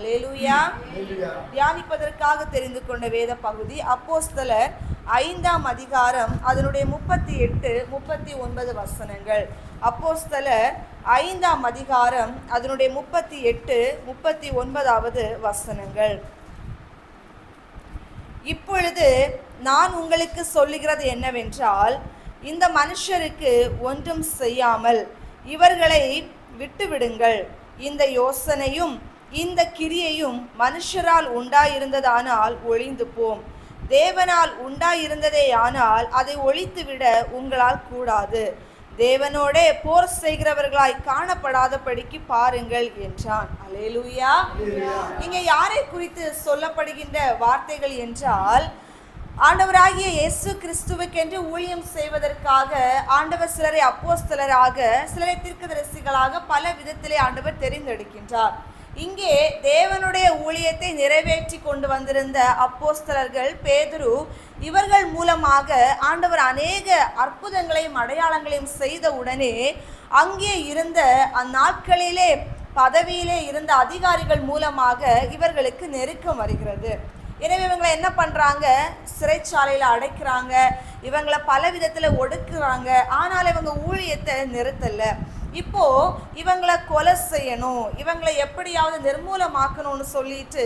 அல்லேலூயா. தியானிப்பதற்காக தெரிந்து கொண்ட வேத பகுதி அப்போஸ்தலர் 5ஆம் அதிகாரம் அதனுடைய 38, 39 வசனங்கள். அப்போஸ்தலர் 5ஆம் அதிகாரம் அதனுடைய 38, 39வது வசனங்கள். இப்பொழுது நான் உங்களுக்கு சொல்லுகிறது என்னவென்றால், இந்த மனுஷருக்கு ஒன்றும் செய்யாமல் இவர்களை விட்டுவிடுங்கள். இந்த யோசனையும் இந்த கிரியையும் மனுஷரால் உண்டாயிருந்ததானால் ஒழிந்து போம். தேவனால் உண்டாயிருந்ததேயானால் அதை ஒழித்துவிட உங்களால் கூடாது. தேவனோடே போர் செய்கிறவர்களாய் காணப்படாதபடிக்கு பாருங்கள் என்றான். அல்லேலூயா. இங்க யாரை குறித்து சொல்லப்படுகின்ற வார்த்தைகள் என்றால், ஆண்டவராகிய இயேசு கிறிஸ்துவுக்கென்று ஊழியம் செய்வதற்காக ஆண்டவர் சிலரை அப்போஸ்தலராக, சிலரை தீர்க்கதரிசிகளாக பல விதத்திலே ஆண்டவர் தெரிந்தெடுக்கின்றார். இங்கே தேவனுடைய ஊழியத்தை நிறைவேற்றி கொண்டு வந்திருந்த அப்போஸ்தலர்கள் பேதுரு, இவர்கள் மூலமாக ஆண்டவர் அநேக அற்புதங்களையும் அடையாளங்களையும் செய்த உடனே அங்கே இருந்த அந்நாட்களிலே பதவியிலே இருந்த அதிகாரிகள் மூலமாக இவர்களுக்கு நெருக்கம் வருகிறது. எனவே இவங்களை என்ன பண்ணுறாங்க? சிறைச்சாலையில் அடைக்கிறாங்க, இவங்களை பல விதத்தில் ஒடுக்குறாங்க. ஆனால் இவங்க ஊழியத்தை நிறுத்தலை. இப்போ இவங்களை கொலை செய்யணும், இவங்களை எப்படியாவது நிர்மூலமாக்கணும்னு சொல்லிட்டு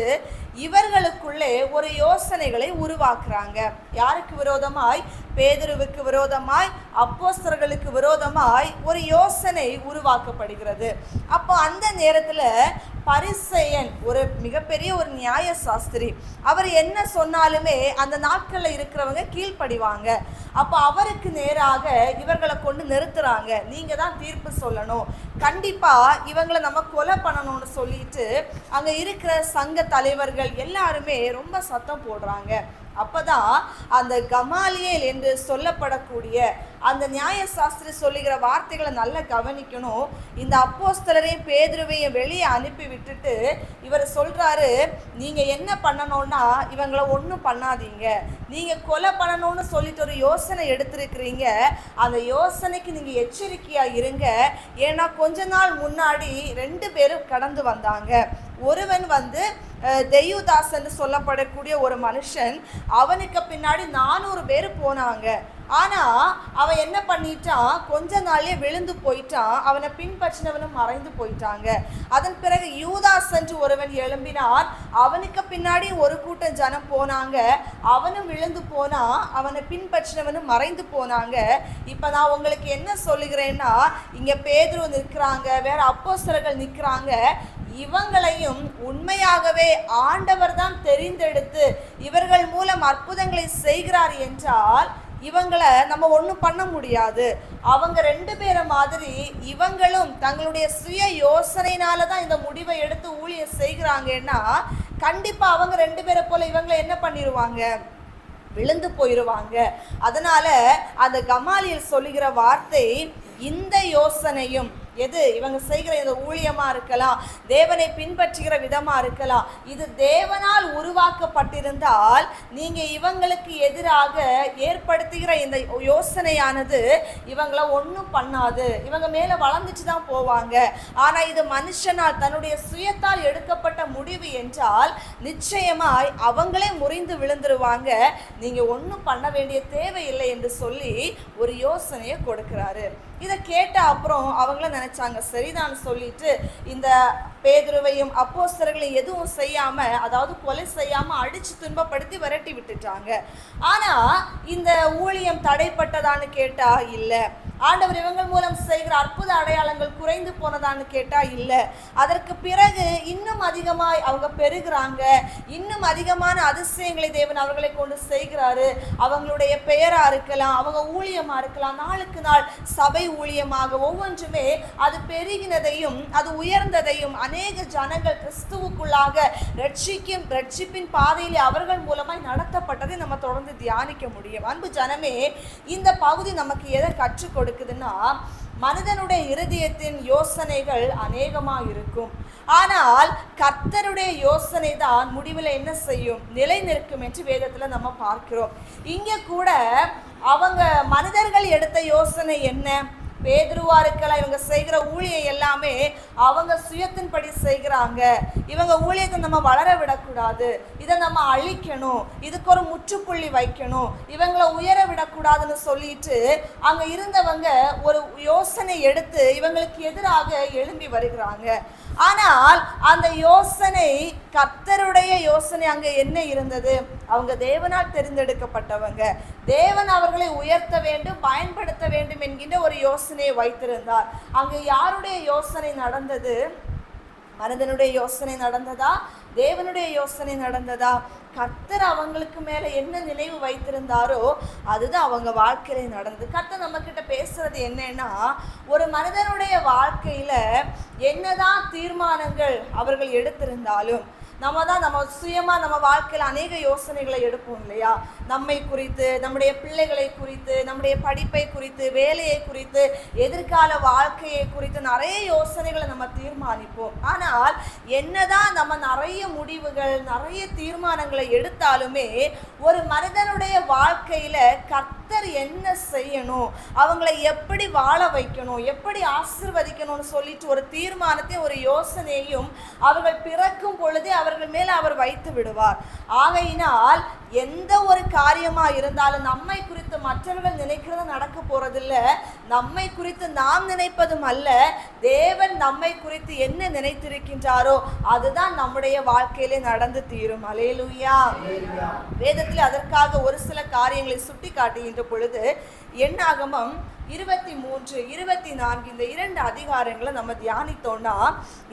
இவர்களுக்குள்ளே ஒரு யோசனைகளை உருவாக்குறாங்க. யாருக்கு விரோதமாய்? பேதுருவுக்கு விரோதமாய், அப்போஸ்தலர்களுக்கு விரோதமாய் ஒரு யோசனை உருவாக்கப்படுகிறது. அப்போ அந்த நேரத்தில் பரிசேயன், ஒரு மிகப்பெரிய ஒரு நியாய சாஸ்திரி, அவர் என்ன சொன்னாலுமே அந்த நாட்களில் இருக்கிறவங்க கீழ்ப்படிவாங்க. அப்போ அவருக்கு நேராக இவர்களை கொண்டு நிறுத்துறாங்க. நீங்க தான் தீர்ப்பு சொல்லணும், கண்டிப்பா இவங்களை நம்ம கொலை பண்ணணும்னு சொல்லிட்டு அங்க இருக்கிற சங்க தலைவர்கள் எல்லாருமே ரொம்ப சத்தம் போடுறாங்க. அப்பதான் அந்த கமாலியேல் என்று சொல்லப்படக்கூடிய அந்த நியாயசாஸ்திரி சொல்லுகிற வார்த்தைகளை நல்லா கவனிக்கணும். இந்த அப்போஸ்தலரையும் பேதுருவையும் வெளியே அனுப்பி விட்டுட்டு இவர் சொல்றாரு, நீங்க என்ன பண்ணணும்னா இவங்களை ஒன்றும் பண்ணாதீங்க, நீங்க கொலை பண்ணணும்னு சொல்லிட்டு ஒரு யோசனை எடுத்திருக்கிறீங்க, அந்த யோசனைக்கு நீங்க எச்சரிக்கையா இருங்க. ஏன்னா கொஞ்ச நாள் முன்னாடி 2 பேரும் கடந்து வந்தாங்க. ஒருவன் தெய்யுதாஸ் என்று சொல்லப்படக்கூடிய ஒரு மனுஷன், அவனுக்கு பின்னாடி 400 பேர் போனாங்க. ஆனா அவன் என்ன பண்ணிட்டான்? கொஞ்ச நாள்லயே விழுந்து போயிட்டான். அவனை பின்பற்றினவனும் மறைந்து போயிட்டாங்க. அதன் பிறகு யூதாஸ் என்று ஒருவன் எழும்பினான். அவனுக்கு பின்னாடி ஒரு கூட்டம் ஜனம் போனாங்க. அவனும் விழுந்து போனான், அவனை பின்பற்றினவனும் மறைந்து போனாங்க. இப்ப நான் உங்களுக்கு என்ன சொல்லுகிறேன்னா, இங்க பேதுரு நிற்கிறாங்க, வேற அப்போஸ்தலர்கள் நிற்கிறாங்க. இவங்களையும் உண்மையாகவே ஆண்டவர் தான் தெரிந்தெடுத்து இவர்கள் மூலம் அற்புதங்களை செய்கிறார் என்றால் இவங்களை நம்ம ஒன்றும் பண்ண முடியாது. அவங்க 2 பேரை மாதிரி இவங்களும் தங்களுடைய சுய யோசனையினால தான் இந்த முடிவை எடுத்து ஊழியம் செய்கிறாங்கன்னா கண்டிப்பா அவங்க 2 பேரை போல இவங்களை என்ன பண்ணிடுவாங்க? விழுந்து போயிடுவாங்க. அதனால அந்த கமாலியேல் சொல்லுகிற வார்த்தை, இந்த யோசனையும் எது இவங்க செய்கிற இந்த ஊழியமா இருக்கலாம், தேவனை பின்பற்றுகிற விதமா இருக்கலாம், இது தேவனால் உருவாக்கப்பட்டிருந்தால் நீங்க இவங்களுக்கு எதிராக ஏற்படுத்துகிற இந்த யோசனையானது இவங்களை ஒன்றும் பண்ணாது, இவங்க மேல வளர்ந்துட்டு தான் போவாங்க. ஆனா இது மனுஷனால் தன்னுடைய சுயத்தால் எடுக்கப்பட்ட முடிவு என்றால் நிச்சயமாய் அவங்களே முறிந்து விழுந்துருவாங்க. நீங்க ஒன்றும் பண்ண வேண்டிய தேவையில்லை என்று சொல்லி ஒரு யோசனையை கொடுக்கிறாரு. இதை கேட்ட அப்புறம் அவங்கள நினைச்சாங்க, சரிதான் சொல்லிட்டு இந்த பேதுருவையும் அப்போஸ்தலர்களையும் எதுவும் செய்யாம, அதாவது கொலை செய்யாம அடிச்சு துன்பப்படுத்தி விரட்டி விட்டுட்டாங்க. ஆனா இந்த ஊழியம் தடைப்பட்டதான்னு கேட்டா இல்ல. ஆண்டவர் இவங்கள் மூலம் செய்கிற அற்புத அடையாளங்கள் குறைந்து போனதான்னு கேட்டா இல்ல. அதற்கு பிறகு இன்னும் அதிகமாய் அவங்க பெருகிறாங்க. இன்னும் அதிகமான அதிசயங்களை தேவன் அவர்களை கொண்டு செய்கிறாரு. அவங்களுடைய பெயரா இருக்கலாம், அவங்க ஊழியமா இருக்கலாம், நாளுக்கு நாள் சபை ஊழியமாக ஒவ்வொன்றுமே அது பெருகினதையும் அது உயர்ந்ததையும் அநேக ஜனங்கள் கிறிஸ்துவுக்குள்ளாக ரட்சிப்பின் பாதையிலே அவர்கள் மூலமாய் நடத்தப்பட்டதை நம்ம தொடர்ந்து தியானிக்க முடியும். அன்பு ஜனமே, இந்த பகுதி நமக்கு எதை கற்றுக் கொடுக்குதுன்னா, மனிதனுடைய இருதயத்தின் யோசனைகள் அநேகமாக இருக்கும். ஆனால் கர்த்தருடைய யோசனை தான் முடிவில் என்ன செய்யும்? நிலை நிற்கும் என்று வேதத்தில் நம்ம பார்க்கிறோம். இங்கே கூட அவங்க மனிதர்கள் எடுத்த யோசனை என்ன? பேதுருவா இருக்கலாம், இவங்க செய்கிற ஊழியம் எல்லாமே அவங்க சுயத்தின்படி செய்கிறாங்க. இவங்க ஊழியத்தை நம்ம வளர விடக்கூடாது, இதை நம்ம அழிக்கணும், இதுக்கு ஒரு முற்றுப்புள்ளி வைக்கணும், இவங்களை உயர விடக்கூடாதுன்னு சொல்லிட்டு அங்க இருந்தவங்க ஒரு யோசனை எடுத்து இவங்களுக்கு எதிராக எழும்பி வருகிறாங்க. ஆனால் அந்த யோசனை கர்த்தருடைய யோசனை அங்க என்ன இருந்தது? அவங்க தேவனால் தெரிந்தெடுக்கப்பட்டவங்க, தேவன் அவர்களை உயர்த்த வேண்டும், பயன்படுத்த வேண்டும் என்கின்ற ஒரு யோசனையை வைத்திருந்தார். அங்க யாருடைய யோசனை நடந்தது? மனிதனுடைய யோசனை நடந்ததா? தேவனுடைய யோசனை நடந்ததா? கர்த்தர் அவங்களுக்கு மேல என்ன நினைவு வைத்திருந்தாரோ அதுதான் அவங்க வாழ்க்கையில நடந்தது. கர்த்தர் நம்ம கிட்ட பேசுறது என்னன்னா, ஒரு மனிதனுடைய வாழ்க்கையில என்னதான் தீர்மானங்கள் அவர்கள் எடுத்திருந்தாலும், நம்ம சுயமாக நம்ம வாழ்க்கையில் அநேக யோசனைகளை எடுப்போம் இல்லையா? நம்மை குறித்து, நம்முடைய பிள்ளைகளை குறித்து, நம்முடைய படிப்பை குறித்து, வேலையை குறித்து, எதிர்கால வாழ்க்கையை குறித்து நிறைய யோசனைகளை நம்ம தீர்மானிப்போம். ஆனால் என்னதான் நம்ம நிறைய முடிவுகள், நிறைய தீர்மானங்களை எடுத்தாலுமே ஒரு மனிதனுடைய வாழ்க்கையில கர்த்தர் என்ன செய்யணும், அவங்களை எப்படி வாழ வைக்கணும், எப்படி ஆசீர்வதிக்கணும்னு சொல்லிட்டு ஒரு தீர்மானத்தை, ஒரு யோசனையும் அவர்கள் பிறக்கும் பொழுதே அவர்கள் மேல அவர் வைத்து விடுவார். ஆகையினால் எந்த ஒரு காரியமா இருந்தாலும் நம்மை குறித்து மற்றவர்கள் நினைக்கிறது நடக்க போறதில்ல, நம்மை குறித்து நாம் நினைப்பதும் அல்ல, தேவன் நம்மை குறித்து என்ன நினைத்திருக்கின்றாரோ அதுதான் நம்முடைய வாழ்க்கையிலே நடந்து தீரும். அல்லேலூயா. வேதத்தில் அதற்காக ஒரு சில காரியங்களை சுட்டி காட்டுகின்ற பொழுது என்னாகமம் 23, 24 இந்த 2 அதிகாரங்களை நம்ம தியானித்தோம்னா,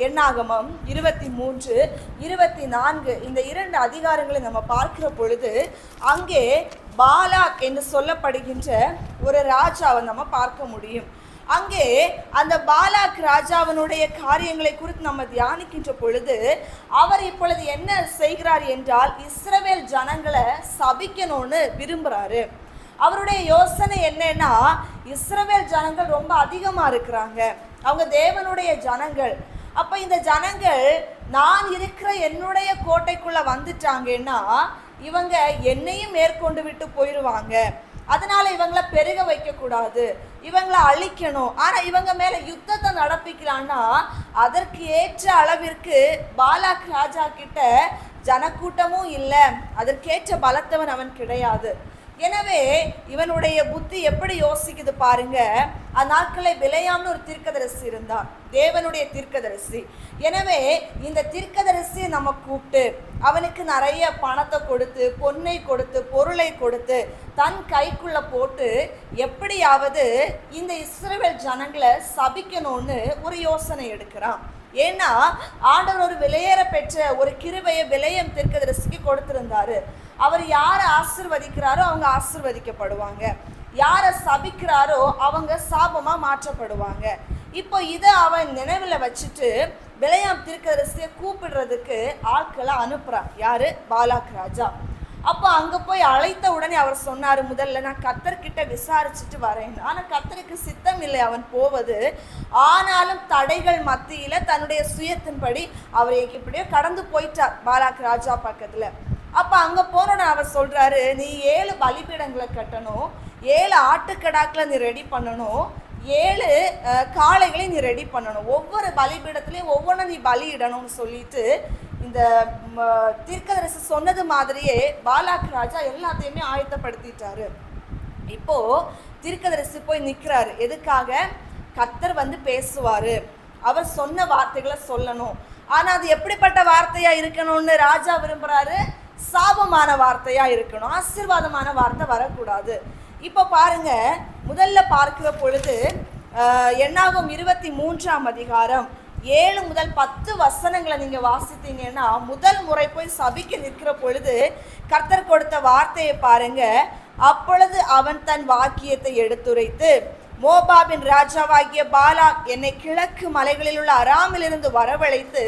என்னாகமம் 23, 24 இந்த 2 அதிகாரங்களை நம்ம பார்க்கிற பொழுது அங்கே பாலாக் என்று சொல்லப்படுகின்ற ஒரு ராஜாவை நம்ம பார்க்க முடியும். அங்கே அந்த பாலாக் ராஜாவினுடைய காரியங்களை குறித்து நம்ம தியானிக்கின்ற பொழுது அவர் இப்பொழுது என்ன செய்கிறார் என்றால், இஸ்ரவேல் ஜனங்களை சபிக்கணும்னு விரும்புகிறாரு. அவருடைய யோசனை என்னன்னா, இஸ்ரவேல் ஜனங்கள் ரொம்ப அதிகமாக இருக்கிறாங்க, அவங்க தேவனுடைய ஜனங்கள். அப்போ இந்த ஜனங்கள் நான் இருக்கிற என்னுடைய கோட்டைக்குள்ளே வந்துட்டாங்கன்னா இவங்க என்னையும் மேற்கொண்டு விட்டு போயிடுவாங்க. அதனால இவங்களை பெருக வைக்கக்கூடாது, இவங்களை அழிக்கணும். ஆனால் இவங்க மேலே யுத்தத்தை நடப்பிக்கிறான்னா அதற்கு ஏற்ற அளவிற்கு பாலாக் ராஜா கிட்ட ஜனக்கூட்டமும் இல்லை, அதற்கேற்ற பலத்தவன் அவன் கிடையாது. எனவே இவனுடைய புத்தி எப்படி யோசிக்குது பாருங்க. அந்நாட்களில் பிலேயாம்னு ஒரு தீர்க்கதரிசி இருந்தார், தேவனுடைய தீர்க்கதரிசி. எனவே இந்த தீர்க்கதரிசியை நம்ம கூப்பிட்டு அவனுக்கு நிறைய பணத்தை கொடுத்து, பொன்னை கொடுத்து, பொருளை கொடுத்து தன் கைக்குள்ள போட்டு எப்படியாவது இந்த இஸ்ரவேல் ஜனங்களை சபிக்கணும்னு ஒரு யோசனை எடுக்கிறான். ஏன்னா ஆண்டவர் ஒரு விலையேற பெற்ற ஒரு கிருபையை பிலேயாம் தீர்க்கதரிசிக்கு கொடுத்திருந்தாரு. அவர் யாரை ஆசீர்வதிக்கிறாரோ அவங்க ஆசீர்வதிக்கப்படுவாங்க, யாரை சபிக்கிறாரோ அவங்க சாபமா மாற்றப்படுவாங்க. இப்போ இதை அவன் நினைவில் வச்சுட்டு பிலேயாம் தீர்க்கதரிசியை கூப்பிடுறதுக்கு ஆட்களை அனுப்புறான். யாரு? பாலாக் ராஜா. அப்போ அங்கே போய் அழைத்த உடனே அவர் சொன்னார், முதல்ல நான் கர்த்தர்கிட்ட விசாரிச்சுட்டு வரேன். ஆனால் கர்த்தருக்கு சித்தம் இல்லை அவன் போவது. ஆனாலும் தடைகள் மத்தியில் தன்னுடைய சுயத்தின்படி அவர் எப்படியோ கடந்து போயிட்டார் பாலாக் ராஜா பக்கத்தில். அப்போ அங்கே போனோன்னு அவர் சொல்கிறாரு, நீ 7 பலிபீடங்களை கட்டணும், 7 ஆட்டுக்கடாக்களை நீ ரெடி பண்ணணும், 7 காளைகளை நீ ரெடி பண்ணணும், ஒவ்வொரு பலிபீடத்துலேயும் ஒவ்வொன்றும் நீ பலியிடணும்னு சொல்லிட்டு இந்த தீர்க்கதரிசி சொன்னது மாதிரியே பாலாக் ராஜா எல்லாத்தையுமே ஆயத்தப்படுத்திட்டாரு. இப்போ தீர்க்கதரிசி போய் நிற்கிறாரு. எதுக்காக? கர்த்தர் வந்து பேசுவாரு, அவர் சொன்ன வார்த்தைகளை சொல்லணும். ஆனால் அது எப்படிப்பட்ட வார்த்தையா இருக்கணும்னு ராஜா விரும்புகிறாரு? சாபமான வார்த்தையா இருக்கணும், ஆசீர்வாதமான வார்த்தை வரக்கூடாது. இப்போ பாருங்க, முதல்ல பார்க்கிற பொழுது என்னாகும் 23ஆம் அதிகாரம் 7 முதல் 10 வசனங்களை நீங்க வாசித்தீங்கன்னா, முதல் முறை போய் சபிக்க நிற்கிற பொழுது கர்த்தர் கொடுத்த வார்த்தையை பாருங்க. அப்பொழுது அவன் தன் வாக்கியத்தை எடுத்துரைத்து, மோபாபின் ராஜாவாகிய பாலாக் என்னை கிழக்கு மலைகளில் உள்ள அராமிலிருந்து வரவழைத்து,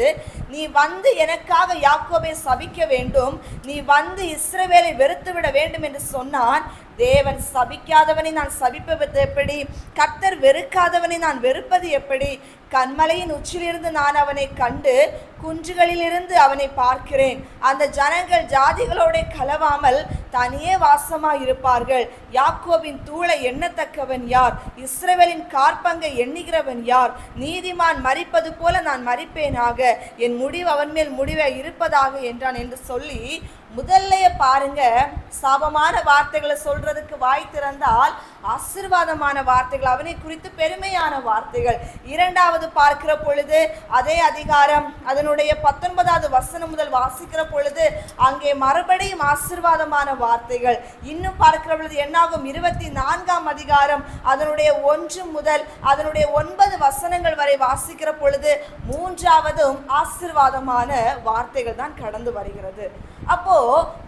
நீ வந்து எனக்காக யாக்கோபை சபிக்க வேண்டும், நீ வந்து இஸ்ரவேலை வெறுத்துவிட வேண்டும் என்று சொன்னான். தேவன் சபிக்காதவனை நான் சபிப்பது எப்படி? கர்த்தர் வெறுக்காதவனை நான் வெறுப்பது எப்படி? கன்மலையின் உச்சிலிருந்து நான் அவனை கண்டு குன்றுகளிலிருந்து அவனை பார்க்கிறேன். அந்த ஜனங்கள் ஜாதிகளோட கலவாமல் தனியே வாசமாய் இருப்பார்கள். யாக்கோபின் தூளை எண்ணத்தக்கவன் யார்? இஸ்ரவேலின் காற்பங்கை எண்ணுகிறவன் யார்? நீதிமான் மரிப்பது போல நான் மரிப்பேனாக, என் முடிவு அவன் மேல் முடிவை இருப்பதாக என்றான் என்று சொல்லி, முதல்லையே பாருங்க, சாபமான வார்த்தைகளை சொல்றதுக்கு வாய் திறந்தால் ஆசீர்வாதமான வார்த்தைகள், அவனை குறித்து பெருமையான வார்த்தைகள். இரண்டாவது பார்க்கிற பொழுது அதே அதிகாரம் அதனுடைய 19வது வசனம் முதல் வாசிக்கிற பொழுது அங்கே மறுபடியும் ஆசீர்வாதமான வார்த்தைகள். இன்னும் பார்க்கிற பொழுது என்னாகும்? 24ஆம் அதிகாரம் அதனுடைய 1 முதல் அதனுடைய 9 வசனங்கள் வரை வாசிக்கிற பொழுது மூன்றாவதும் ஆசீர்வாதமான வார்த்தைகள் தான் கடந்து வருகிறது. அப்போ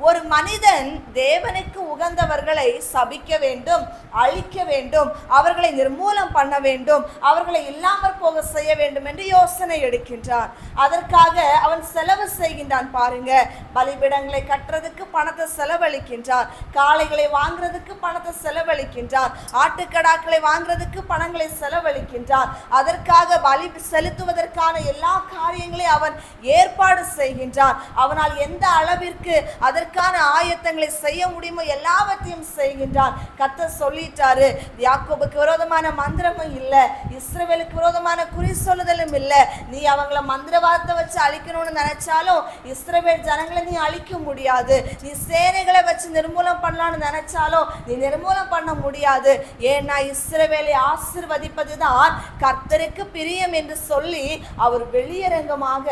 ஒரு மனிதன் தேவனுக்கு உகந்தவர்களை சபிக்க வேண்டும், அழிக்க வேண்டும், அவர்களை நிர்மூலம் பண்ண வேண்டும், அவர்களை இல்லாமற் போக செய்ய வேண்டும் என்று யோசனை எடுக்கின்றான். அதற்காக அவன் செலவு செய்கின்றான். பாருங்க, பலிபீடங்களை கட்டுறதுக்கு பணத்தை செலவழிக்கின்றான், காளைகளை வாங்குறதுக்கு பணத்தை செலவழிக்கின்றான், ஆட்டுக்கடாக்களை வாங்குறதுக்கு பணங்களை செலவழிக்கின்றான். அதற்காக பலி செலுத்துவதற்கான எல்லா காரியங்களையும் அவன் ஏற்பாடு செய்கின்றான். அவனால் எந்த அளவிற்கு அதற்கான ஆயத்தங்களை செய்ய முடியுமோ எல்லாவற்றையும் செய்கின்றான். கர்த்தர் சொல்லிட்டாரு, யாக்கோபுக்கு விரோதமான மந்திரமும் இல்ல, இஸ்ரவேலுக்கு விரோதமான குறி சொல்லுதலும் இல்ல. நீ அவங்கள மந்திரவாதத்தை வச்சு அழிக்கணும்னு நினைச்சாலும் இஸ்ரவேல் ஜனங்களை நீ அழிக்க முடியாது. நீ சேனைகளை வச்சு நிர்மூலம் பண்ணலான்னு நினைச்சாலும் நீ நிர்மூலம் பண்ண முடியாது. ஏன்னா இஸ்ரவேலை ஆசீர்வதிப்பதுதான் கர்த்தருக்கு பிரியம் என்று சொல்லி அவர் வெளியரங்கமாக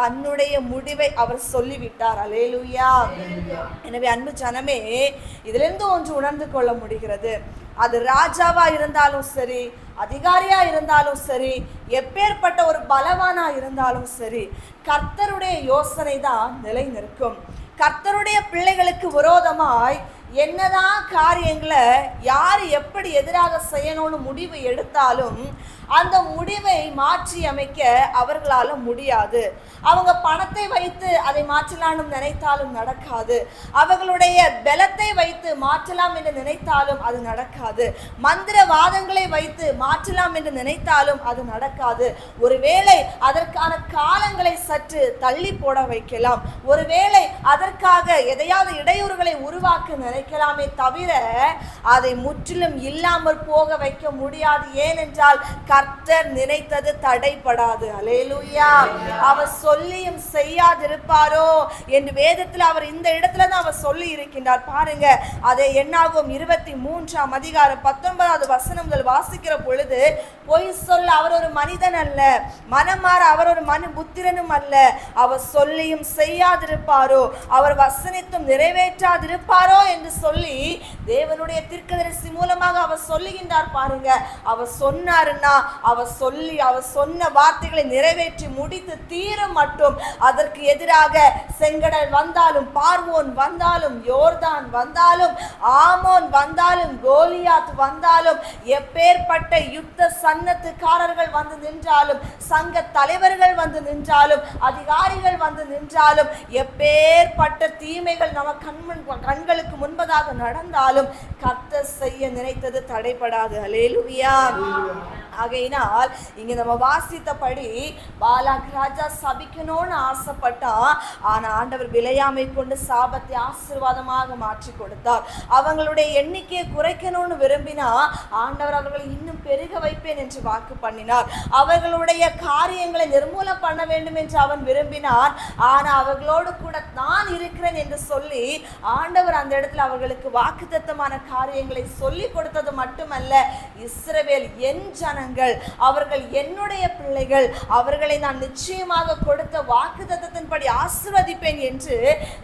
தன்னுடைய முடிவை அவர் சொல்லிவிட்டார். அல்லேலூயா. எனவே அன்பு ஜனமே, இதிலிருந்து ஒன்று உணர்ந்து கொள்ள முடிகிறது. அது ராஜாவா இருந்தாலும் சரி, அதிகாரியா இருந்தாலும் சரி, எப்பேற்பட்ட ஒரு பலவானா இருந்தாலும் சரி, கர்த்தருடைய யோசனை தான் நிலை நிற்கும். கர்த்தருடைய பிள்ளைகளுக்கு விரோதமாய் என்னதான் காரியங்களை யார் எப்படி எதிராக செய்யணும்னு முடிவு எடுத்தாலும் அந்த முடிவை மாற்றி அமைக்க அவர்களால் முடியாது. அவங்க பணத்தை வைத்து அதை மாற்றலாம் நினைத்தாலும் நடக்காது. அவர்களுடைய பலத்தை வைத்து மாற்றலாம் என்று நினைத்தாலும் அது நடக்காது. மந்திரவாதங்களை வைத்து மாற்றலாம் என்று நினைத்தாலும் அது நடக்காது. ஒருவேளை அதற்கான காலங்களை சற்று தள்ளி போட வைக்கலாம், ஒருவேளை அதற்காக எதையாவது இடையூறுகளை உருவாக்க நினைக்கலாமே தவிர அதை முற்றிலும் இல்லாமல் போக வைக்க முடியாது. ஏனென்றால் கர்த்தர் நினைத்தது தடைபடாது. அல்லேலூயா. அவர் சொல்லியும் செய்யாதிருப்பாரோ என்று வேதத்தில் அவர் இந்த இடத்துல தான் அவர் சொல்லி இருக்கின்றார். பாருங்க, அதை என்னாகும்? 23ஆம் அதிகாரம் 19வது வசனம் முதல் வாசிக்கிற பொழுது, பொய் சொல்ல அவர் ஒரு மனிதன் அல்ல, மனமாற அவர் ஒரு புத்திரனும் அல்ல. அவர் சொல்லியும் செய்யாதிருப்பாரோ, அவர் வசனித்தும் நிறைவேற்றாதிருப்பாரோ என்று சொல்லி தேவனுடைய தீர்க்கதரிசி மூலமாக அவர் சொல்லுகின்றார். பாருங்க, அவர் சொன்னாருன்னா அவர் சொன்ன வார்த்தைகளை நிறைவேற்றி முடித்து தீரும் மட்டும் அதற்கு எதிராக செங்கடல் வந்தாலும், பார்வோன் வந்தாலும், யோர்தான் வந்தாலும், ஆமோன் வந்தாலும், கோலியாத் வந்தாலும், எப்பேற்பட்ட யுத்த சன்னத்துக்காரர்கள் வந்து நின்றாலும், சங்க தலைவர்கள் வந்து நின்றாலும், அதிகாரிகள் வந்து நின்றாலும், எப்பேற்பட்ட தீமைகள் நம்ம கண்களுக்கு முன்பதாக நடந்தாலும் கர்த்தர் செய்ய நினைத்தது தடைபடாது. அல்லேலூயா. ஆகையினால் இங்க நம்ம வாசித்தபடி பாலாக் ராஜா சபிக்கணும்னு ஆசைப்பட்டான். ஆனா ஆண்டவர் விளையாமை கொண்டு சாபத்தை ஆசீர்வாதமாக மாற்றி கொடுத்தார். அவங்களுடைய எண்ணிக்கையை குறைக்கணும்னு விரும்பினா ஆண்டவர் அவர்களை இன்னும் பெருக வைப்பேன் என்று வாக்கு பண்ணினார். அவர்களுடைய காரியங்களை நிர்மூலம் பண்ண வேண்டும் என்று அவன் விரும்பினான். ஆனா அவர்களோடு கூட நான் இருக்கிறேன் என்று சொல்லி ஆண்டவர் அந்த இடத்துல அவர்களுக்கு வாக்குத்தத்தமான காரியங்களை சொல்லி கொடுத்தது மட்டுமல்ல, இஸ்ரவேல் என் ஜனங்கள், அவர்கள் என்னுடைய பிள்ளைகள், அவர்களை நான் நிச்சயமாக கொடுத்த வாக்குத்தத்தத்தின்படி ஆசீர்வதிப்பேன் என்று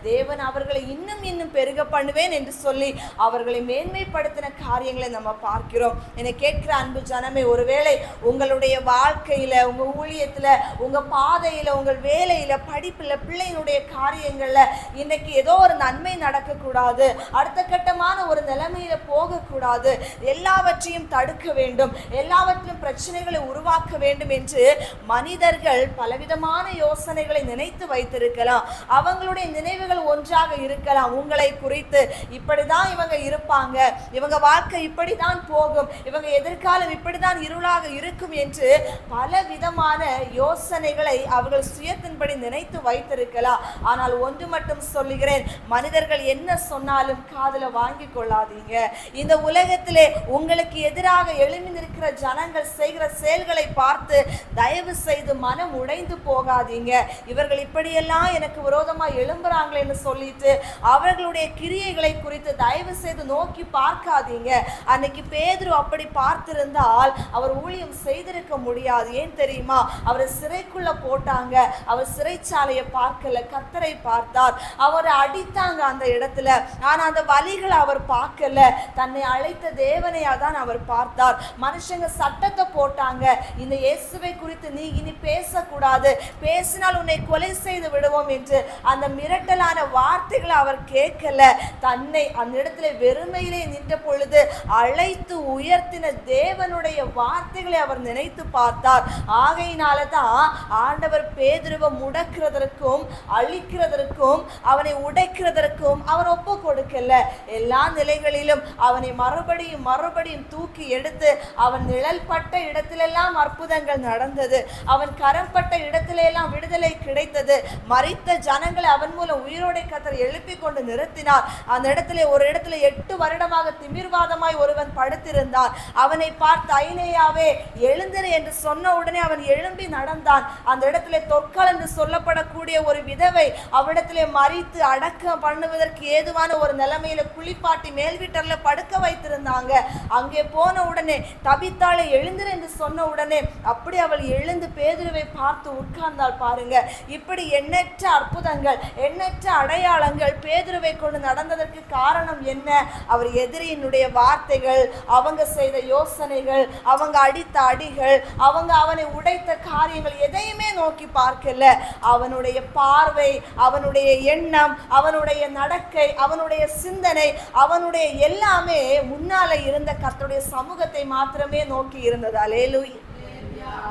தேவன் அவர்களை இன்னும் இன்னும் பெருக பண்ணுவேன் என்று சொல்லி அவர்களை மேன்மைப்படுத்தின காரியங்களை நம்ம பார்க்கிறோம். என்னை கேட்கிற அன்பு ஜனமே, ஒருவேளை உங்களுடைய வாழ்க்கையில, உங்க ஊழியத்துல, உங்க பாதையில, உங்கள் வேலையில, படிப்புல, பிள்ளைகளுடைய காரியங்கள்ல இன்னைக்கு ஏதோ ஒரு நன்மை நடக்கக்கூடாது, அடுத்த கட்டமான ஒரு நிலைமையில போகக்கூடாது, எல்லாவற்றையும் தடுக்க வேண்டும், எல்லாவற்றையும் மட்டும் பிரச்சனைகளை உருவாக்க வேண்டும் என்று மனிதர்கள் பலவிதமான யோசனைகளை நினைத்து வைத்திருக்கலாம். அவங்களுடைய நினைவுகள் ஒன்றாக இருக்கலாம். உங்களை குறித்து இப்படிதான் இவங்க இருப்பாங்க, இவங்க வாழ்க்கை இப்படிதான் போகும், இவங்க எதிர்காலம் இப்படிதான் இருளாக இருக்கும் என்று பல விதமான யோசனைகளை அவர்கள் சுயத்தின்படி நினைத்து வைத்திருக்கலாம். ஆனால் ஒன்று மட்டும் சொல்லுகிறேன், மனிதர்கள் என்ன சொன்னாலும் காதுல வாங்கி கொள்ளாதீங்க. இந்த உலகத்திலே உங்களுக்கு எதிராக எழும்பி நிற்கிற ஜனங்கள் செய்கிற செயல்களை பார்த்து தயவு செய்து மனம் உடைந்து போகாதீங்க. இவர்கள் இப்படியெல்லாம் எனக்கு விரோதமா எழும்புறாங்களேன்னு சொல்லிட்டு அவர்களுடைய கிரியைகளை குறித்து தயவு செய்து நோக்கி பார்க்காதீங்க. அன்னைக்கு பேதுரு அப்படி பார்த்திருந்தால் அவர் ஊழியம் செய்திருக்க முடியாது. ஏன் தெரியுமா? அவரை சிறைக்குள்ள போட்டாங்க. அவர் சிறைச்சாலையை பார்க்கல, கர்த்தரை பார்த்தார். அவரை அடித்தாங்க அந்த இடத்துல, ஆனா அந்த வலிகளை அவர் பார்க்கல. தன்னை அழைத்த தேவனையா தான் அவர் பார்த்தார். மனுஷங்க சட்டத்தை போட்டாங்க, இந்த இயேசுவை குறித்து நீ இனி பேசக்கூடாது, பேசினால் உன்னை கொலை செய்து விடுவோம் என்று. அந்த மிரட்டலான வார்த்தைகளை அவர் கேட்கல. தன்னை அந்த இடத்துல வெறுமையிலே நின்ற பொழுது அழைத்து உயர்த்தின தேவனுடைய வார்த்தைகளை அவர் நினைத்து பார்த்தார். ஆகையினால தான் ஆண்டவர் பேதுருவை முடக்கிறதற்கும் அழிக்கிறதற்கும் அவனை உடைக்கிறதற்கும் அவர் ஒப்பு கொடுக்கல. எல்லா நிலைகளிலும் அவனை மறுபடியும் மறுபடியும் தூக்கி எடுத்து அவன் நிழல் பட்ட இடத்திலெல்லாம் அற்புதங்கள் நடந்தது. அவன் கரம் பட்ட இடத்திலெல்லாம் விடுதலை கிடைத்தது. மரித்த ஜனங்களை அவன் மூலம் உயிரோடை கர்த்தர் எழுப்பி கொண்டு நிறுத்தினார். அந்த இடத்துல ஒரு இடத்துல 8 வருடமாக திமிர்வாதமாய் ஒருவன் படுத்திருந்தான். அவனை பார்த்து ஐனேயாவே எழுந்திரு என்று சொன்ன உடனே அவன் எழும்பி நடந்தான். அந்த இடத்துல தொற்கள் என்று சொல்லப்படக்கூடிய ஒரு விதவை அவ்விடத்திலே மரித்து அடக்கம் பண்ணுவதற்கு ஏதுவான ஒரு நிலைமையில குளிப்பாட்டி மேல் வீட்டர்ல படுக்க வைத்திருந்தாங்க. அங்கே போன உடனே தபித்தாளை எழுந்திரு என்று சொன்ன உடனே அப்படி அவள் எழுந்து பேதுருவை பார்த்து உட்கார்ந்தாள். பாருங்க, இப்படி எண்ணற்ற அற்புதங்கள், எண்ணற்ற அடையாளங்கள் பேதுருவை கொண்டு நடந்ததற்கு காரணம் என்ன? அவர் எதிரியினுடைய வார்த்தைகள், அவங்க செய்த யோசனைகள், அவங்க அடித்த அடிகள், அவங்க அவனை உடைத்த காரியங்கள் எதையுமே நோக்கி பார்க்கல. அவனுடைய பார்வை, அவனுடைய எண்ணம், அவனுடைய நடக்கை, அவனுடைய சிந்தனை, அவனுடைய எல்லாமே முன்னால இருந்த கர்த்தருடைய சமூகத்தை மாத்திரமே நோக்கி இருந்தது. அல்லேலூயா.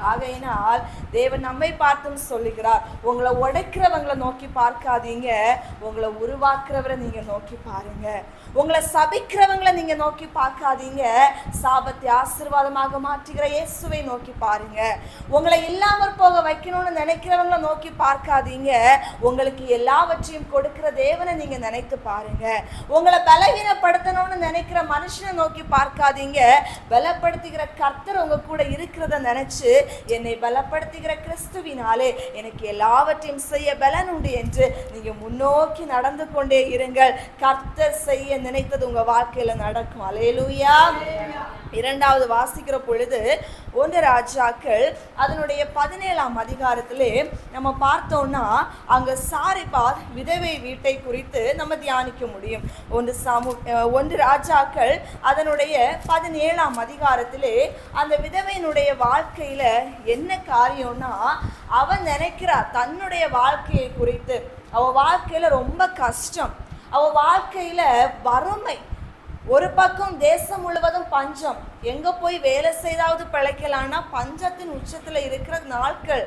ஆகையினால் தேவன் நம்மை பார்த்தும் சொல்லுகிறார், உங்களை உடைக்கிறவங்களை நோக்கி பார்க்காதீங்க, உங்களை உருவாக்குறவரை நீங்க நோக்கி பாருங்க. உங்களை சபிக்கிறவங்களை நீங்க நோக்கி பார்க்காதீங்க, சாபத்தை ஆசீர்வாதமாக மாற்றுகிற இயேசுவை நோக்கி பாருங்க. உங்களை இல்லாமற் போக வைக்கணும்னு நினைக்கிறவங்களை நோக்கி பார்க்காதீங்க, உங்களுக்கு எல்லாவற்றையும் கொடுக்கிற தேவனை நீங்க நினைத்து பாருங்க. உங்களை பலவீனப்படுத்தணும்னு நினைக்கிற மனுஷனை நோக்கி பார்க்காதீங்க, பலப்படுத்துகிற கர்த்தர் உங்க கூட இருக்கிறத நினைச்சு என்னை பலப்படுத்துகிற கிறிஸ்துவினாலே எனக்கு எல்லாவற்றையும் செய்ய பலன் உண்டு என்று நீங்க முன்னோக்கி நடந்து கொண்டே இருங்கள். கர்த்தர் செய்ய நினைத்தது உங்க வாழ்க்கையில நடக்கும். அல்லேலூயா. இரண்டாவது வாசிக்கிற பொழுது 1 ராஜாக்கள் அதனுடைய 17ஆம் அதிகாரத்திலே நம்ம பார்த்தோம்னா அங்க சாரிபாத் விதவை வீட்டை குறித்து நம்ம தியானிக்க முடியும். 1 ராஜாக்கள் அதனுடைய 17ஆம் அதிகாரத்திலே அந்த விதவையினுடைய வாழ்க்கையில என்ன காரியம்னா, அவன் நினைக்கிறா தன்னுடைய வாழ்க்கையை குறித்து. அவ வாழ்க்கையில ரொம்ப கஷ்டம், அவ வாழ்க்கையில வறுமை, ஒரு பக்கம் தேசம் முழுவதும் பஞ்சம், எங்க போய் வேலை செய்தாவது பிழைக்கலான்னா பஞ்சத்தின் உச்சத்துல இருக்கிற நாட்கள்.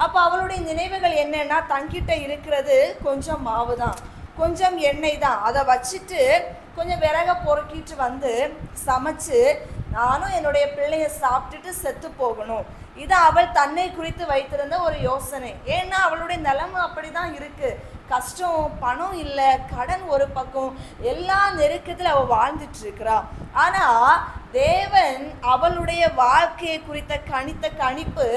அப்ப அவளுடைய நினைவுகள் என்னன்னா, தங்கிட்ட இருக்கிறது கொஞ்சம் மாவு தான், கொஞ்சம் எண்ணெய் தான், அதை வச்சுட்டு கொஞ்சம் விறக பொறுக்கிட்டு வந்து சமைச்சு நானும் என்னுடைய பிள்ளைய சாப்பிட்டுட்டு செத்து போகணும். இது அவள் தன்னை குறித்து வைத்திருந்த ஒரு யோசனை. ஏன்னா அவளுடைய நிலைமை அப்படிதான் இருக்கு. கஷ்டம், பணம் இல்லை, கடன் ஒரு பக்கம், எல்லா நெருக்கத்தில் அவள் வாழ்ந்துட்டு இருக்கிறா. ஆனா தேவன் அவளுடைய வாழ்க்கையை குறித்த கணித்த கணிப்பு,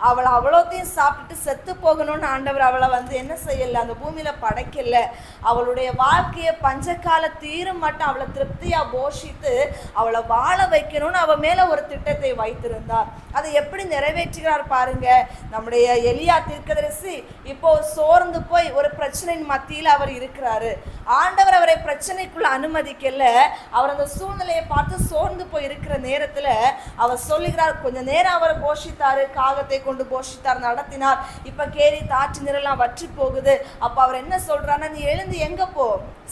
அவளை அவ்வளோத்தையும் சாப்பிட்டுட்டு செத்து போகணும்னு ஆண்டவர் அவளை என்ன செய்யல, அந்த பூமியில படைக்கல. அவளுடைய வாழ்க்கையை பஞ்சகால தீரும் மட்டும் அவளை திருப்தியா போஷித்து அவளை வாழ வைக்கணும்னு அவ மேல ஒரு திட்டத்தை வைத்திருந்தார். அதை எப்படி நிறைவேற்றுகிறார் பாருங்க. நம்முடைய எலியா தீர்க்கதரிசி இப்போ சோர்ந்து போய் ஒரு பிரச்சனை பிரச்சனையின் மத்தியில் அவர் இருக்கிறாரு. ஆண்டவர் அவரை பிரச்சனைக்குள்ள அனுமதிக்கல. அவர் அந்த சூழ்நிலையை பார்த்து சோர்ந்து போய் இருக்கிற நேரத்துல அவர் சொல்லுகிறார், கொஞ்ச நேரம் அவர் போஷித்தாரு, காகத்தை கொண்டு போஷித்தார், நடத்தினார். இப்ப கேரி தாற்று நீரெல்லாம் வற்றி போகுது. அப்ப அவர் என்ன சொல்றாருன்னா, நீ எழுந்து எங்க போ,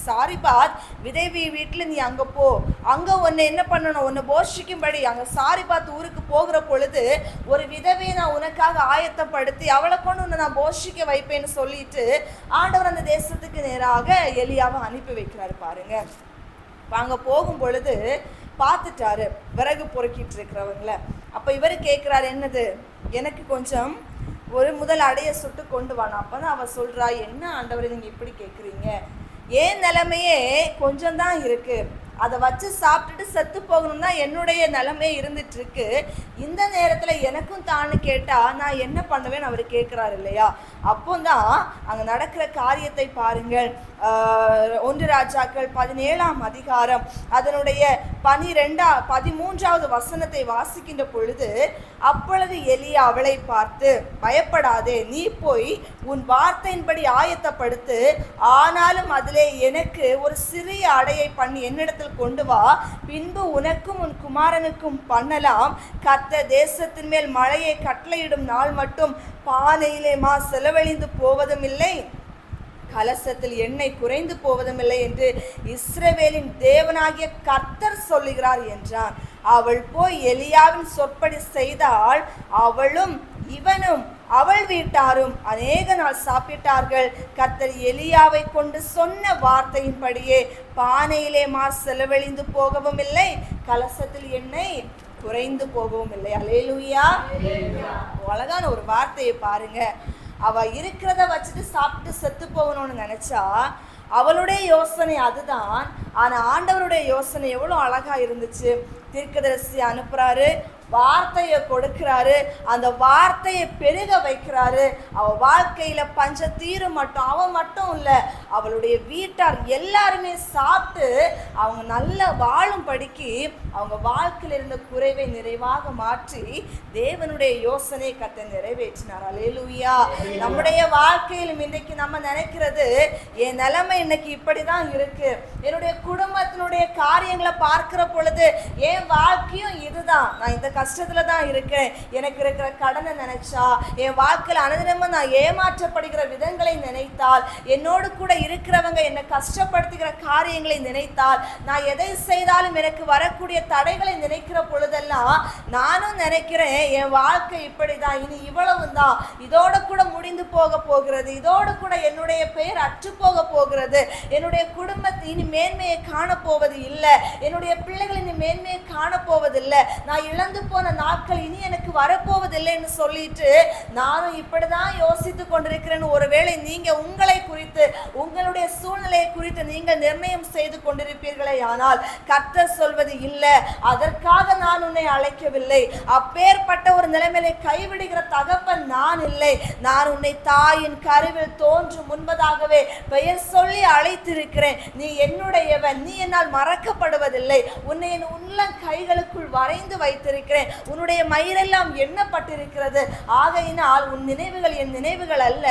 சாரிபாத் விதவி வீட்டுல நீ அங்க போ, அங்க உன்னை என்ன பண்ணணும், உன்னை போஷிக்கும்படி அங்க சாரிபாத் ஊருக்கு போகிற பொழுது ஒரு விதவையை நான் உனக்காக ஆயத்தப்படுத்தி அவளை கொண்டு உன்னை நான் போஷிக்க வைப்பேன்னு சொல்லிட்டு ஆண்டவர் அந்த தேசத்துக்கு நேராக எலியாவை அனுப்பி வைக்கிறாரு பாருங்க. அங்க போகும் பொழுது பார்த்துட்டாரு விறகு பொறுக்கிட்டு இருக்கிறவங்கள. அப்ப இவரு கேட்கிறாரு, என்னது, எனக்கு கொஞ்சம் ஒரு முதல் அடைய சுட்டு கொண்டு வானா. அப்பதான் அவ சொல்றா, என்ன ஆண்டவரை நீங்க இப்படி கேட்குறீங்க, ஏன் நிலைமையே கொஞ்சம் தான் இருக்கு, அதை வச்சு சாப்பிட்டுட்டு செத்து போகணும் தான் என்னுடைய நிலைமை இருந்துட்டு இருக்கு, இந்த நேரத்துல எனக்கும் தான்னு கேட்டா நான் என்ன பண்ணுவேன்னு அவர் கேட்கிறாரு இல்லையா. அப்போதான் அங்க நடக்கிற காரியத்தை பாருங்கள். 1 ராஜாக்கள் 17ஆம் அதிகாரம் அதனுடைய 13வது வசனத்தை வாசிக்கின்ற பொழுது, அப்பொழுது எலியா அவளை பார்த்து, பயப்படாதே, நீ போய் உன் வார்த்தையின்படி ஆயத்தப்படுத்து, ஆனாலும் அதிலே எனக்கு ஒரு சிறிய அடையை பண்ணி என்னிடத்தில் கொண்டு வா, பின்பு உனக்கும் உன் குமாரனுக்கும் பண்ணலாம். கர்த்தர் தேசத்தின் மேல் மழையை கட்டளையிடும் நாள் மட்டும் பானையிலே மா செலவழிந்து போவதும் இல்லை, கலசத்தில் எண்ணெய் குறைந்து போவதும் இல்லை என்று இஸ்ரவேலின் தேவனாகிய கர்த்தர் சொல்லுகிறார் என்றான். அவள் போய் எலியாவின் சொற்படி செய்தால் அவளும் இவனும் அவள் வீட்டாரும் அநேக நாள் சாப்பிட்டார்கள். கர்த்தர் எலியாவை கொண்டு சொன்ன வார்த்தையின்படியே பானையிலே மா செலவழிந்து போகவும் இல்லை, கலசத்தில் எண்ணெய் குறைந்து போகவும் இல்லை. அல்லேலூயா. அழகான ஒரு வார்த்தையை பாருங்க. அவ இருக்கிறத வச்சுட்டு சாப்பிட்டு செத்து போகணும்னு நினைச்சா அவளுடைய யோசனை அதுதான். ஆனா ஆண்டவருடைய யோசனை எவ்வளவு அழகா இருந்துச்சு. தீர்க்கதரிசி அனுப்புறாரு, வார்த்தையை கொடுக்கிறாரு, அந்த வார்த்தையை பெருக வைக்கிறாரு. அவ வாழ்க்கையில பஞ்ச தீரும் மட்டும் அவன் மட்டும் இல்ல, அவளுடைய வீட்டார் எல்லாருமே சாப்பிட்டு அவங்க நல்ல வாழும் படிக்கு அவங்க வாழ்க்கையில் இருந்த குறைவை நிறைவாக மாற்றி தேவனுடைய யோசனை கர்த்தர் நிறைவேற்றினார். அல்லேலூயா. நம்முடைய வாழ்க்கையிலும் இன்னைக்கு நம்ம நினைக்கிறது, என் நிலைமை இன்னைக்கு இப்படிதான் இருக்கு, என்னுடைய குடும்பத்தினுடைய காரியங்களை பார்க்கிற பொழுது என் வாழ்க்கையும் இதுதான், நான் இந்த கஷ்டத்துல தான் இருக்கேன், எனக்கு இருக்கிற கடனை நினைச்சா, என் வாழ்க்கையில் அனுதினமும் நான் ஏமாற்றப்படுகிற விதங்களை நினைத்தால், என்னோடு கூட இருக்கிறவங்க என்னை கஷ்டப்படுத்துகிற காரியங்களை நினைத்தால், நான் எதை செய்தாலும் எனக்கு வரக்கூடிய தடைகளை நினைக்கிற பொழுதெல்லாம் நானும் நினைக்கிறேன், என் வாழ்க்கை இப்படிதான், இனி இவ்வளவு தான், இதோட கூட முடிந்து போக போகிறது, இதோடு கூட என்னுடைய பெயர் அற்று போக போகிறது, என்னுடைய குடும்பத்தை இனி மேன்மையை காணப்போவது இல்லை, என்னுடைய பிள்ளைகள் இனி மேன்மையை காணப்போவதில்லை, நான் இழந்து போன நாட்கள் இனி எனக்கு வரப்போவதில்லைன்னு சொல்லிட்டு நானும் இப்படிதான் யோசித்து கொண்டிருக்கிறேன்னு ஒருவேளை நீங்க உங்களை குறித்து உங்களுடைய சூழ்நிலையை குறித்து நீங்கள் நிர்ணயம் செய்து கொண்டிருப்பீர்களே, ஆனால் கர்த்தர் சொல்வது இல்லை, அதற்காக நான் உன்னை அழைக்கவில்லை, அப்பேற்பட்ட ஒரு நிலைமையிலே கைவிடுகிற தகப்பன் நான் இல்லை, நான் உன்னை தாயின் கருவில் தோன்றும் முன்பதாகவே பெயர் சொல்லி அழைத்திருக்கிறேன், நீ என்னுடையவன், நீ என்னால் மறக்கப்படுவதில்லை, உன்னை என் உள்ளம் கைகளுக்குள் வரைந்து வைத்திருக்கிறேன், உன்னுடைய மயிரெல்லாம் எண்ணப்பட்டிருக்கிறது, ஆகையினால் உன் நினைவுகள் என் நினைவுகள் அல்ல,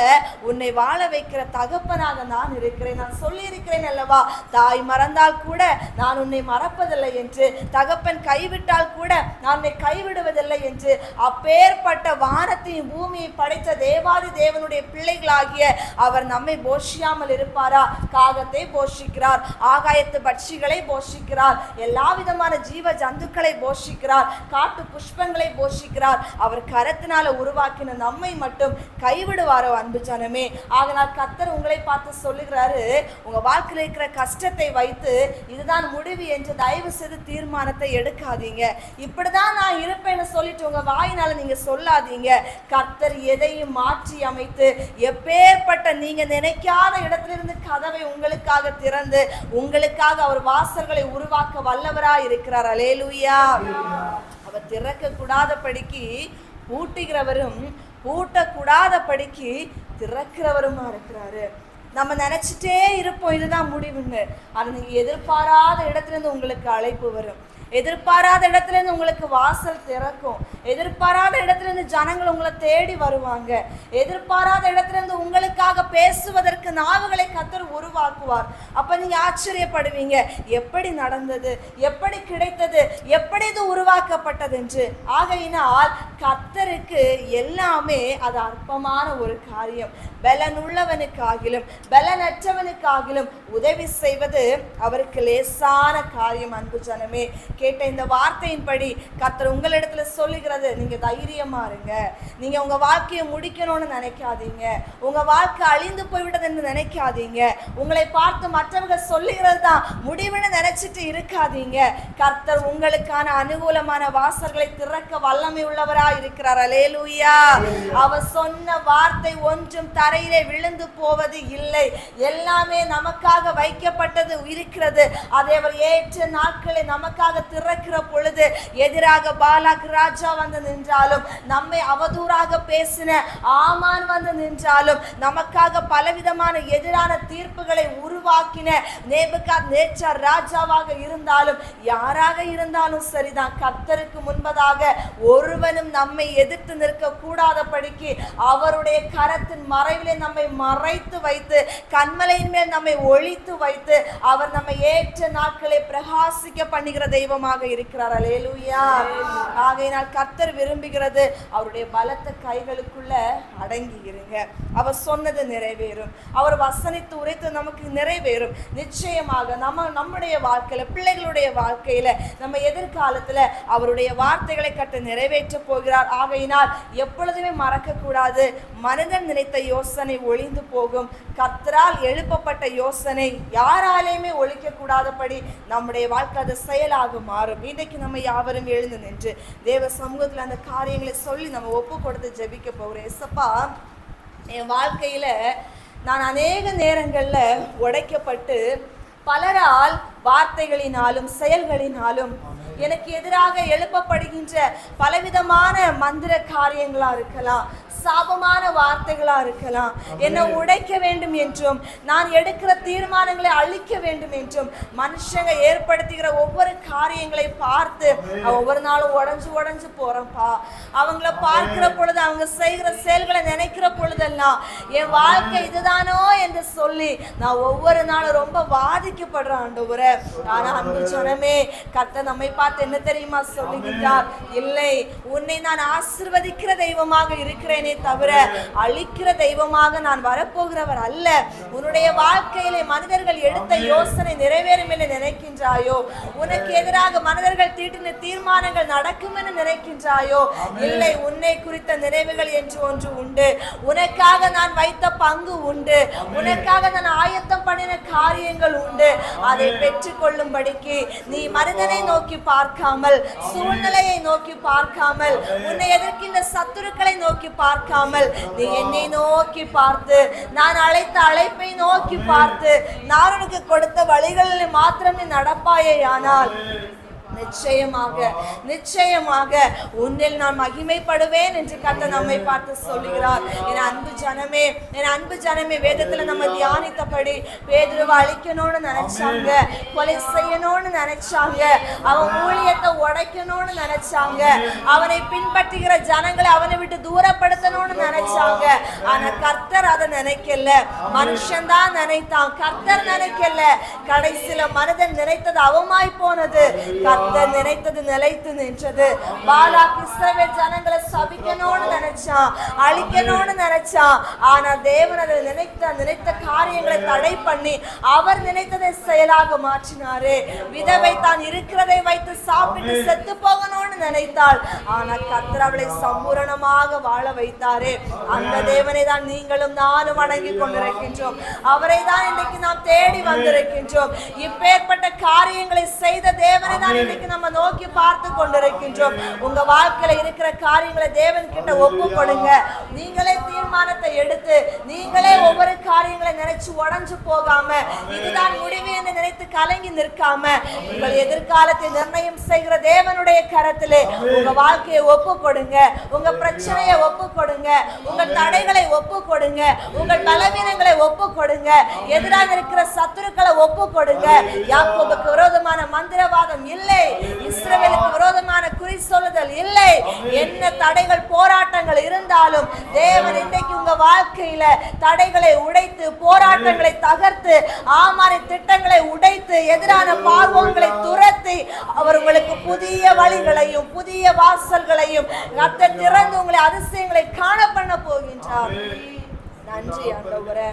உன்னை வாழ வைக்கிற தகப்பனாக நான் இருக்கிறேன், நான் சொல்லி இருக்கிறேன் அல்லவா, தாய் மறந்தால் கூட நான் உன்னை மறப்பதில்லை என்று, தகப்பன் கைவிட்டால் கூட நான் உன்னை கைவிடுவதில்லை என்று, அப்பேற்பட்ட வானத்தையும் பூமியை படைத்த தேவாதி தேவனுடைய பிள்ளைகளாகிய அவர் நம்மை போஷியாமல் இருப்பாரா? காகத்தை போஷிக்கிறார், ஆகாயத்து பட்சிகளை போஷிக்கிறார், எல்லா விதமான ஜீவ ஜந்துக்களை போஷிக்கிறார், காட்டு புஷ்பங்களை போஷிக்கிறார், அவர் கரத்தினால உருவாக்கின நம்மை மட்டும் கைவிடுவாரோ அன்பு ஜனமே? ஆகனால் கர்த்தர் உங்களை பார்த்து சொல்லுகிறாரு, உங்க வாழ்க்கையில் இருக்கிற கஷ்டத்தை வைத்து இதுதான் முடிவு என்று தயவு செய்து தீர்மானத்தை எடுக்காதீங்க, இப்படிதான் நான் இருப்பேன்னு சொல்லிட்டு உங்க வாயினால நீங்க சொல்லாதீங்க. கர்த்தர் எதையும் மாற்றி அமைத்து எப்பேற்பட்ட நீங்க நினைக்காத இடத்திலிருந்து கதவை உங்களுக்காக திறந்து உங்களுக்காக அவர் வாசல்களை உருவாக்க வல்லவராய் இருக்கிறார். அல்லேலூயா. அவர் திறக்க கூடாதபடிக்கு பூட்டுகிறவரும் பூட்டக்கூடாதபடிக்கு திறக்கிறவருமா இருக்கிறாரு. நம்ம நினைச்சிட்டே இருப்போம் இதுதான் முடிவுன்னு, ஆனால் நீங்க எதிர்பாராத இடத்துல இருந்து உங்களுக்கு அழைப்பு வரும். எதிர்பாராத இடத்துல இருந்து உங்களுக்கு வாசல் திறக்கும். எதிர்பாராத இடத்துல இருந்து ஜனங்கள் உங்களை தேடி வருவாங்க. எதிர்பாராத இடத்துல இருந்து உங்களுக்காக பேசுவதற்கு நாவுகளை கர்த்தர் உருவாக்குவார். அப்ப நீங்க ஆச்சரியப்படுவீங்க, எப்படி நடந்தது, எப்படி கிடைத்தது, எப்படி இது உருவாக்கப்பட்டது என்று. ஆகையினால் கர்த்தருக்கு எல்லாமே அது அற்பமான ஒரு காரியம். பலனுள்ளவனுக்காகிலும் பலனற்றவனுக்காகிலும் உதவி செய்வது அவருக்கு லேசான காரியம். அன்பு ஜனமே, கேட்ட இந்த வார்த்தையின்படி கர்த்தர் உங்களிடத்துல சொல்லுகிறது, நீங்க தைரியமா இருங்க. நீங்க உங்க வாழ்க்கையை முடிக்கணும்னு நினைக்காதீங்க. உங்க வாழ்க்கை அழிந்து போய்விட்டது என்று நினைக்காதீங்க. உங்களை பார்த்து மற்றவங்க சொல்லுகிறது தான் முடிவுன்னு நினைச்சிட்டு இருக்காதீங்க. கர்த்தர் உங்களுக்கான அனுகூலமான வாசல்களை திறக்க வல்லமை உள்ளவரா இருக்கிறார். அல்லேலூயா. அவர் சொன்ன வார்த்தை ஒன்றும் தரையிலே விழுந்து போவது இல்லை. எல்லாமே நமக்காக வைக்கப்பட்டது இருக்கிறது. அதை அவர் ஏற்ற நாட்களை நமக்காக திறக்கிற பொழுது எதிராக பாலாக் ராஜா வந்து நின்றாலும், நம்மை அவதூறாக பேசின ஆமான் வந்து நின்றாலும், நமக்காக பலவிதமான எதிரான தீர்ப்புகளை உருவாக்கின நேபுகாத்நேச்சார் ராஜாவாக இருந்தாலும், யாராக இருந்தாலும் சரிதான், கர்த்தருக்கு முன்பதாக ஒருவனும் நம்மை எதிர்த்து நிற்க கூடாதபடிக்கு அவருடைய கரத்தின் மறைவிலே நம்மை மறைத்து வைத்து, கண்மலையின் மேல் நம்மை ஒளித்து வைத்து, அவர் நம்மை ஏற்ற நாட்களை பிரகாசிக்க பண்ணுகிற தெய்வமாக இருக்கிறார். அல்லேலூயா. ஆகையினால் கர்த்தர் விரும்புகிறது, அவருடைய பலத்த கைகளுக்குள்ள அடங்கி இருங்க. அவர் சொன்னது நிறைவேறும். அவர் வசனித்து உரைத்து நமக்கு நிறைவேறும். நிச்சயமாக நம்முடைய வாழ்க்கையில, பிள்ளைகளுடைய வாழ்க்கையில, நம்ம எதிர்காலத்துல அவருடைய வார்த்தைகளை கட்ட நிறைவேற்ற போகிறார். ஆகையினால் எப்பொழுதுமே மறக்க கூடாது, மனிதன் நினைத்த யோசனை ஒளிந்து போகும், கர்த்தரால் எழுப்பப்பட்ட யோசனை யாராலையுமே ஒழிக்க கூடாதபடி நம்முடைய வாழ்க்கை அது செயலாக மாறும். இன்றைக்கு நம்ம யாவரும் எழுந்து நின்று தேவ சமூகத்துல அந்த காரியங்களை சொல்லி நம்ம ஒப்பு கொடுத்து ஜெபிக்க போகிறோம். ஏசப்பா, என் வாழ்க்கையில நான் அநேக நேரங்கள்ல உடைக்கப்பட்டு பலரால் வார்த்தைகளினாலும் செயல்களினாலும் எனக்கு எதிராக எழுப்பப்படுகின்ற பலவிதமான மந்திர காரியங்களா இருக்கலாம், சாபமான வார்த்தைகளா இருக்கலாம், என்னை உடைக்க வேண்டும் என்றும் நான் எடுக்கிற தீர்மானங்களை அழிக்க வேண்டும் என்றும் மனுஷங்க ஏற்படுத்துகிற ஒவ்வொரு காரியங்களை பார்த்து ஒவ்வொரு நாளும் உடஞ்சு போறேன்ப்பா. அவங்கள பார்க்கிற பொழுது, அவங்க செய்கிற செயல்களை நினைக்கிற பொழுதெல்லாம் என் வாழ்க்கை இதுதானோ என்று சொல்லி நான் ஒவ்வொரு நாளும் ரொம்ப பாதிக்கப்படுறேன் ஆண்டவரே. ஆனா அன்பு ஜனமே, கர்த்தர் நம்மை பார்த்து என்ன தெரியுமா சொல்லுகிறார்? இல்லை, உன்னை நான் ஆசீர்வதிக்கிற தெய்வமாக இருக்கிறேனே தவிர அழிக்கிற தெய்வமாக நான் வரப்போகிறவர் அல்ல. உன்னுடைய வாழ்க்கையிலே மனிதர்கள் எடுத்த யோசனை நிறைவேறும் என்று நினைக்கின்றாயோ? உனக்கு எதிராக மனிதர்கள் தீட்டின தீர்மானங்கள் நடக்கும் என்று நினைக்கின்றாயோ? இல்லை, உன்னை குறித்த நினைவுகள் என்று ஒன்று உண்டு. உனக்காக நான் வைத்த பங்கு உண்டு. உனக்காக நான் ஆயத்தம் பண்ணின காரியங்கள் உண்டு. அதை பெற்றுக் கொள்ளும்படிக்கு நீ மனிதனை நோக்கி பார்க்காமல், சூழ்நிலையை நோக்கி பார்க்காமல், உன்னை எதிர்க்கின்ற சத்துருக்களை நோக்கி பார்க்காமல் நீ என்னை நோக்கி பார்த்து, நான் அழைத்த அழைப்பை நோக்கி பார்த்து, நான் உனக்கு கொடுத்த வழிகளில் மாத்திரம் நீ நடப்பாயேயானால் நிச்சயமாக உன்னில் நான் மகிமைப்படுவேன் என்று கர்த்தர் நம்மை பார்த்து சொல்லுகிறார். என் அன்பு ஜனமே, வேதத்துல நம்ம தியானித்தபடி பேதுருவை அழிக்கணும்னு நினைச்சாங்க, கொலை செய்யணும்னு நினைச்சாங்க, அவன் ஊழியத்தை உடைக்கணும்னு நினைச்சாங்க, அவனை பின்பற்றுகிற ஜனங்களை அவனை விட்டு தூரப்படுத்தணும்னு நினைச்சாங்க. ஆனா கர்த்தர் அதை நினைக்கல, மனுஷன் தான் நினைத்தான், கர்த்தர் நினைக்கல. கடைசியில மனிதன் நினைத்தது அவமாய் போனது, கர்த்தர் நினைத்தது நிலைத்து நின்றது. பாலாக் இஸ்ரவேல் ஜனங்களை சபிக்கணும்னு நினைச்சான், அழிக்கணும்னு நினைச்சான். ஆனா தேவன் அதை நினைத்த காரியங்களை தடை பண்ணி அவர் நினைத்ததை செயலாக மாற்றினாரு. விதவை தான் இருக்கிறதை வைத்து சாப்பிட்டு செத்து போகணும்னு நினைத்தாள். ஆனா கர்த்தர் அவளை சம்பூரணமாக வாழ வைத்தாரே. அந்த தேவனை தான் நீங்களும் நானும் வணங்கி கொண்டிருக்கின்றோம். அவரை தான் இன்னைக்கு நாம் தேடி வந்திருக்கின்றோம். இப்பேற்பட்ட காரியங்களை செய்த தேவனை தான் இன்னைக்கு நம்ம நோக்கி பார்த்து கொண்டிருக்கின்றோம். உங்க வாழ்க்கையில இருக்கிற காரியங்களை தேவன் கிட்ட ஒப்பு கொடுங்க. நீங்களே தீர்மானத்தை எடுத்து, நீங்களே ஒவ்வொரு காரியங்களை நினைச்சு உடைஞ்சு போகாம, இதுதான் முடிவு என்று நினைத்து கலங்கி நிற்காம, உங்கள் எதிர்காலத்தை நிர்ணயம் செய்கிற தேவனுடைய கரத்திலே உங்க வாழ்க்கையை ஒப்பு கொடுங்க. உங்க பிரச்சனையை ஒப்பு கொடுங்க. உங்கள் தடைகளை ஒப்பு கொடுங்க. உங்கள் பலவீனங்களை ஒப்பு கொடுங்க. எதிராக இருக்கிற சத்துருக்களை ஒப்பு கொடுங்க. யாக்கோபுக்கு விரோதமான மந்திரவாதம் இல்லை, இஸ்ரவேலுக்கு விரோதமான குறி சொல்லுதல் இல்லை. என்ன தடைகள் போராட்டங்கள் இருந்தாலும் தேவன் இன்றைக்கு உங்க வாழ்க்கையில தடைகளை உடைத்து, போராட்டங்களை தகர்த்து, ஆமாரின் திட்டங்களை உடைத்து, எதிரான பார்வோன்களை துரத்தி அவர் உங்களுக்கு புதிய வழிகளையும் புதிய வாசல்களையும் கர்த்தர் திறந்து உங்களை அதிசயங்களை காண பண்ண போகின்றார். நன்றி ஆண்டவரே.